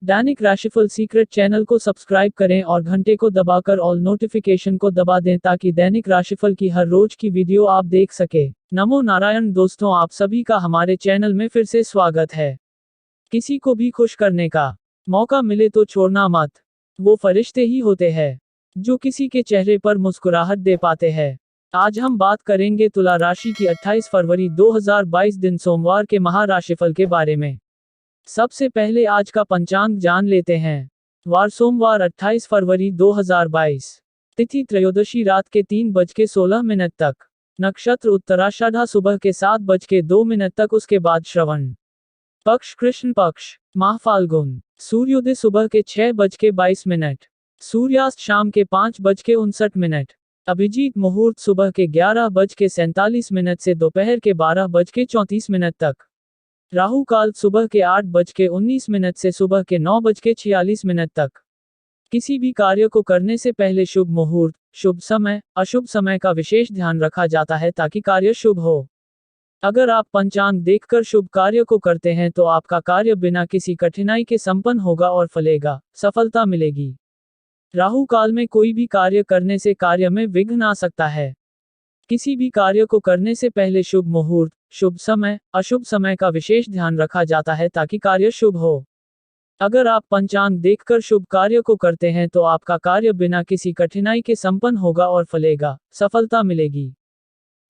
दैनिक राशिफल secret channel को subscribe करें और घंटे को दबाकर ऑल नोटिफिकेशन को दबा दें ताकि दैनिक राशिफल की हर रोज की वीडियो आप देख सके। नमो नारायण दोस्तों, आप सभी का हमारे चैनल में फिर से स्वागत है। किसी को भी खुश करने का मौका मिले तो छोड़ना मत। वो फरिश्ते ही होते हैं जो किसी के चेहरे पर मुस्कुराहट दे पाते हैं। आज हम बात करेंगे तुला राशि की 28 फरवरी 2022 दिन सोमवार के महाराशिफल के बारे में। सबसे पहले आज का पंचांग जान लेते हैं। वार सोमवार 28 फरवरी 2022। तिथि त्रयोदशी रात के 3:16 तक। नक्षत्र उत्तराषाढ़ा सुबह के 7:02 तक, उसके बाद श्रवण पक्ष कृष्ण पक्ष। माह फाल्गुन। सूर्योदय सुबह के 6:22। सूर्यास्त शाम के 5:59। अभिजीत मुहूर्त सुबह के 11:47 से दोपहर के 12:34 तक। राहु काल सुबह के 8:19 से सुबह के 9:46 तक। किसी भी कार्य को करने से पहले शुभ मुहूर्त, शुभ समय, अशुभ समय का विशेष ध्यान रखा जाता है ताकि कार्य शुभ हो। अगर आप पंचांग देखकर शुभ कार्य को करते हैं तो आपका कार्य बिना किसी कठिनाई के संपन्न होगा और फलेगा, सफलता मिलेगी। राहु काल में कोई भी कार्य करने से कार्य में विघ्न आ सकता है। किसी भी कार्य को करने से पहले शुभ मुहूर्त, शुभ समय, अशुभ समय का विशेष ध्यान रखा जाता है ताकि कार्य शुभ हो। अगर आप पंचांग देखकर शुभ कार्य को करते हैं तो आपका कार्य बिना किसी कठिनाई के संपन्न होगा और फलेगा, सफलता मिलेगी।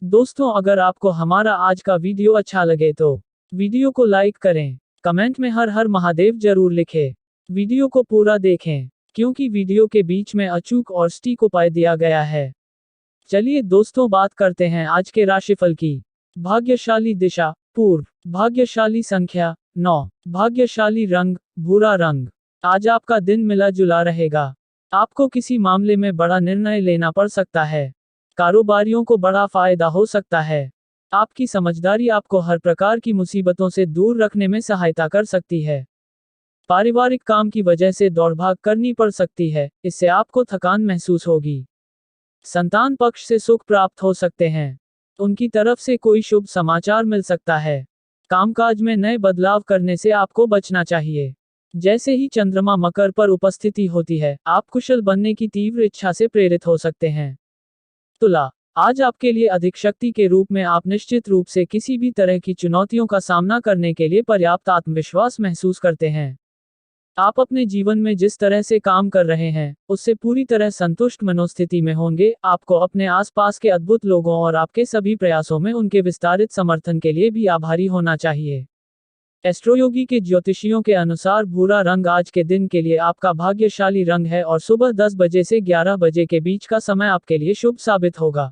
दोस्तों, अगर आपको हमारा आज का वीडियो अच्छा लगे तो वीडियो को लाइक करें, कमेंट में हर हर महादेव जरूर लिखें। वीडियो को पूरा देखें क्योंकि वीडियो के बीच में अचूक और सटीक उपाय दिया गया है। चलिए दोस्तों, बात करते हैं आज के राशिफल की। भाग्यशाली दिशा पूर्व, भाग्यशाली संख्या 9, भाग्यशाली रंग भूरा रंग। आज आपका दिन मिला जुला रहेगा। आपको किसी मामले में बड़ा निर्णय लेना पड़ सकता है। कारोबारियों को बड़ा फायदा हो सकता है। आपकी समझदारी आपको हर प्रकार की मुसीबतों से दूर रखने में सहायता कर सकती है। पारिवारिक काम की वजह से दौड़भाग करनी पड़ सकती है, इससे आपको थकान महसूस होगी। संतान पक्ष से सुख प्राप्त हो सकते हैं। उनकी तरफ से कोई शुभ समाचार मिल सकता है। कामकाज में नए बदलाव करने से आपको बचना चाहिए। जैसे ही चंद्रमा मकर पर उपस्थिति होती है, आप कुशल बनने की तीव्र इच्छा से प्रेरित हो सकते हैं। तुला, आज आपके लिए अधिक शक्ति के रूप में आप निश्चित रूप से किसी भी तरह की चुनौतियों का सामना करने के लिए पर्याप्त आत्मविश्वास महसूस करते हैं। आप अपने जीवन में जिस तरह से काम कर रहे हैं, उससे पूरी तरह संतुष्ट मनोस्थिति में होंगे। आपको अपने आसपास के अद्भुत लोगों और आपके सभी प्रयासों में उनके विस्तारित समर्थन के लिए भी आभारी होना चाहिए। एस्ट्रोयोगी के ज्योतिषियों के अनुसार भूरा रंग आज के दिन के लिए आपका भाग्यशाली रंग है और सुबह 10 बजे से 11 बजे के बीच का समय आपके लिए शुभ साबित होगा।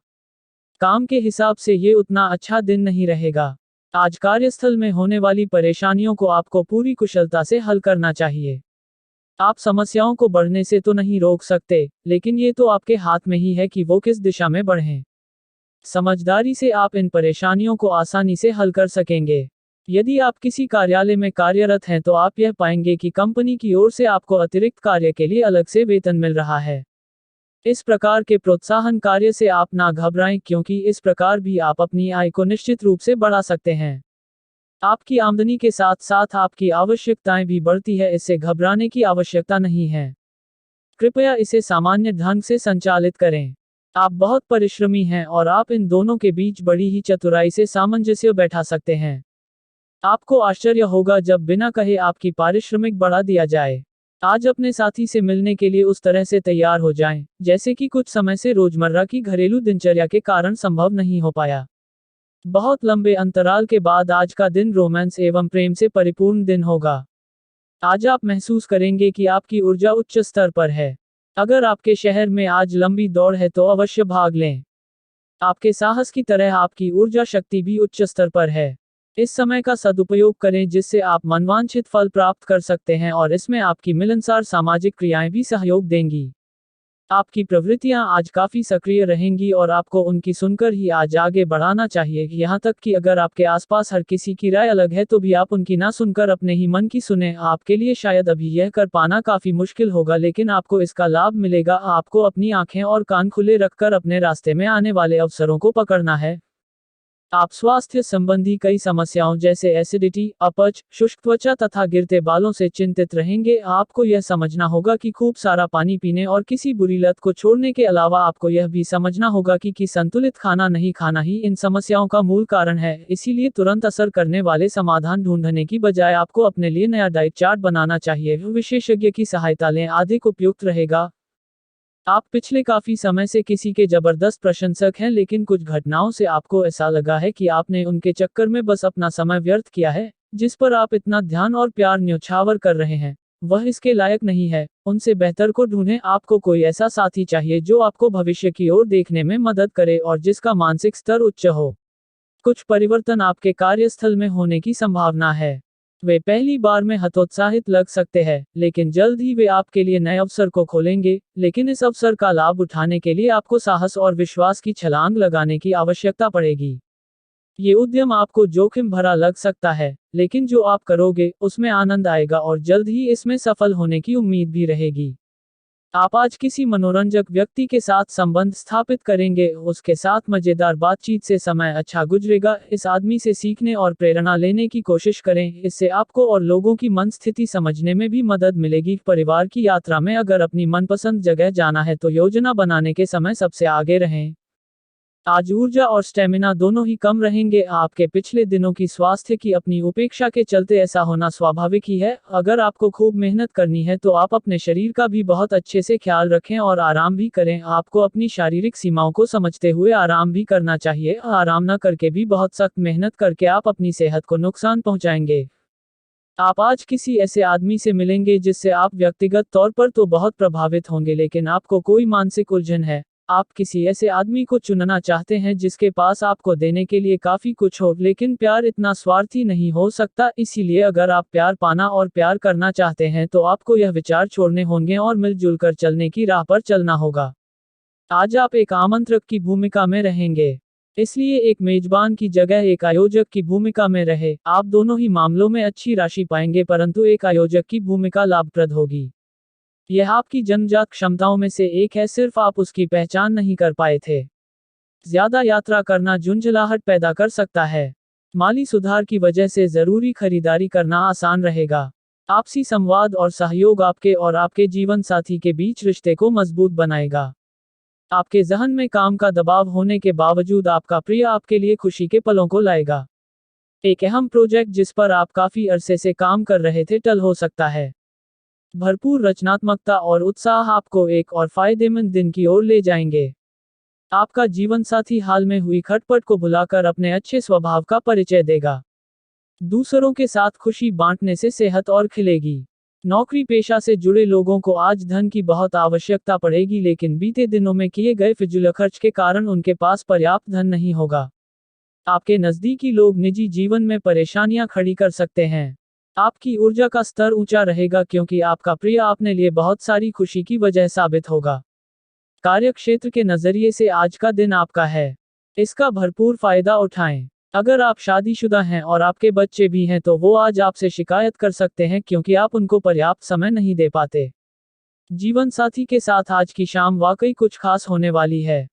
काम के हिसाब से ये उतना अच्छा दिन नहीं रहेगा। आज कार्यस्थल में होने वाली परेशानियों को आपको पूरी कुशलता से हल करना चाहिए। आप समस्याओं को बढ़ने से तो नहीं रोक सकते, लेकिन ये तो आपके हाथ में ही है कि वो किस दिशा में बढ़ें। समझदारी से आप इन परेशानियों को आसानी से हल कर सकेंगे। यदि आप किसी कार्यालय में कार्यरत हैं तो आप यह पाएंगे कि कंपनी की ओर से आपको अतिरिक्त कार्य के लिए अलग से वेतन मिल रहा है। इस प्रकार के प्रोत्साहन कार्य से आप ना घबराएं, क्योंकि इस प्रकार भी आप अपनी आय को निश्चित रूप से बढ़ा सकते हैं। आपकी आमदनी के साथ साथ आपकी आवश्यकताएं भी बढ़ती है, इससे घबराने की आवश्यकता नहीं है। कृपया इसे सामान्य ढंग से संचालित करें। आप बहुत परिश्रमी हैं और आप इन दोनों के बीच बड़ी ही चतुराई से सामंजस्य बैठा सकते हैं। आपको आश्चर्य होगा जब बिना कहे आपकी पारिश्रमिक बढ़ा दिया जाए। आज अपने साथी से मिलने के लिए उस तरह से तैयार हो जाएं, जैसे कि कुछ समय से रोजमर्रा की घरेलू दिनचर्या के कारण संभव नहीं हो पाया। बहुत लंबे अंतराल के बाद आज का दिन रोमांस एवं प्रेम से परिपूर्ण दिन होगा। आज आप महसूस करेंगे कि आपकी ऊर्जा उच्च स्तर पर है। अगर आपके शहर में आज लंबी दौड़ है तो अवश्य भाग लें। आपके साहस की तरह आपकी ऊर्जा शक्ति भी उच्च स्तर पर है। इस समय का सदुपयोग करें जिससे आप मनवांछित फल प्राप्त कर सकते हैं और इसमें आपकी मिलनसार सामाजिक क्रियाएं भी सहयोग देंगी। आपकी प्रवृत्तियां आज काफी सक्रिय रहेंगी और आपको उनकी सुनकर ही आज आगे बढ़ाना चाहिए। यहाँ तक कि अगर आपके आसपास हर किसी की राय अलग है तो भी आप उनकी ना सुनकर अपने ही मन की सुने। आपके लिए शायद अभी यह कर पाना काफी मुश्किल होगा, लेकिन आपको इसका लाभ मिलेगा। आपको अपनी आंखें और कान खुले रखकर अपने रास्ते में आने वाले अवसरों को पकड़ना है। आप स्वास्थ्य संबंधी कई समस्याओं जैसे एसिडिटी, अपच, शुष्क त्वचा तथा गिरते बालों से चिंतित रहेंगे। आपको यह समझना होगा कि खूब सारा पानी पीने और किसी बुरी लत को छोड़ने के अलावा आपको यह भी समझना होगा कि संतुलित खाना नहीं खाना ही इन समस्याओं का मूल कारण है। इसीलिए तुरंत असर करने वाले समाधान ढूंढने की बजाय आपको अपने लिए नया डाइट चार्ट बनाना चाहिए। विशेषज्ञ की सहायता लें, अधिक उपयुक्त रहेगा। आप पिछले काफी समय से किसी के जबरदस्त प्रशंसक हैं, लेकिन कुछ घटनाओं से आपको ऐसा लगा है कि आपने उनके चक्कर में बस अपना समय व्यर्थ किया है। जिस पर आप इतना ध्यान और प्यार न्यौछावर कर रहे हैं, वह इसके लायक नहीं है। उनसे बेहतर को ढूंढें। आपको कोई ऐसा साथी चाहिए जो आपको भविष्य की ओर देखने में मदद करे और जिसका मानसिक स्तर उच्च हो। कुछ परिवर्तन आपके कार्यस्थल में होने की संभावना है। वे पहली बार में हतोत्साहित लग सकते हैं, लेकिन जल्द ही वे आपके लिए नए अवसर को खोलेंगे। लेकिन इस अवसर का लाभ उठाने के लिए आपको साहस और विश्वास की छलांग लगाने की आवश्यकता पड़ेगी। ये उद्यम आपको जोखिम भरा लग सकता है, लेकिन जो आप करोगे उसमें आनंद आएगा और जल्द ही इसमें सफल होने की उम्मीद भी रहेगी। आप आज किसी मनोरंजक व्यक्ति के साथ संबंध स्थापित करेंगे, उसके साथ मजेदार बातचीत से समय अच्छा गुजरेगा। इस आदमी से सीखने और प्रेरणा लेने की कोशिश करें, इससे आपको और लोगों की मन स्थिति समझने में भी मदद मिलेगी। परिवार की यात्रा में अगर अपनी मनपसंद जगह जाना है तो योजना बनाने के समय सबसे आगे रहें। आज ऊर्जा और स्टेमिना दोनों ही कम रहेंगे। आपके पिछले दिनों की स्वास्थ्य की अपनी उपेक्षा के चलते ऐसा होना स्वाभाविक ही है। अगर आपको खूब मेहनत करनी है तो आप अपने शरीर का भी बहुत अच्छे से ख्याल रखें और आराम भी करें। आपको अपनी शारीरिक सीमाओं को समझते हुए आराम भी करना चाहिए। आराम न करके भी बहुत सख्त मेहनत करके आप अपनी सेहत को नुकसान पहुंचाएंगे। आप आज किसी ऐसे आदमी से मिलेंगे जिससे आप व्यक्तिगत तौर पर तो बहुत प्रभावित होंगे, लेकिन आपको कोई मानसिक उलझन है। आप किसी ऐसे आदमी को चुनना चाहते हैं जिसके पास आपको देने के लिए काफी कुछ हो, लेकिन प्यार इतना स्वार्थी नहीं हो सकता। इसीलिए अगर आप प्यार पाना और प्यार करना चाहते हैं तो आपको यह विचार छोड़ने होंगे और मिलजुल कर चलने की राह पर चलना होगा। आज आप एक आमंत्रक की भूमिका में रहेंगे, इसलिए एक मेजबान की जगह एक आयोजक की भूमिका में रहे। आप दोनों ही मामलों में अच्छी राशि पाएंगे, परंतु एक आयोजक की भूमिका लाभप्रद होगी। यह आपकी जन्मजात क्षमताओं में से एक है, सिर्फ आप उसकी पहचान नहीं कर पाए थे। ज्यादा यात्रा करना झुंझलाहट पैदा कर सकता है। माली सुधार की वजह से जरूरी खरीदारी करना आसान रहेगा। आपसी संवाद और सहयोग आपके और आपके जीवन साथी के बीच रिश्ते को मजबूत बनाएगा। आपके जहन में काम का दबाव होने के बावजूद आपका प्रिय आपके लिए खुशी के पलों को लाएगा। एक अहम प्रोजेक्ट जिस पर आप काफी अरसे से काम कर रहे थे टल हो सकता है। भरपूर रचनात्मकता और उत्साह आपको एक और फायदेमंद दिन की ओर ले जाएंगे। आपका जीवन साथी हाल में हुई खटपट को भुलाकर अपने अच्छे स्वभाव का परिचय देगा। दूसरों के साथ खुशी बांटने से सेहत और खिलेगी। नौकरी पेशा से जुड़े लोगों को आज धन की बहुत आवश्यकता पड़ेगी, लेकिन बीते दिनों में किए गए फिजूल खर्च के कारण उनके पास पर्याप्त धन नहीं होगा। आपके नजदीकी लोग निजी जीवन में परेशानियां खड़ी कर सकते हैं। आपकी ऊर्जा का स्तर ऊंचा रहेगा क्योंकि आपका प्रिय अपने लिए बहुत सारी खुशी की वजह साबित होगा। कार्यक्षेत्र के नजरिए से आज का दिन आपका है, इसका भरपूर फायदा उठाएं। अगर आप शादीशुदा हैं और आपके बच्चे भी हैं तो वो आज आपसे शिकायत कर सकते हैं क्योंकि आप उनको पर्याप्त समय नहीं दे पाते। जीवन साथी के साथ आज की शाम वाकई कुछ खास होने वाली है।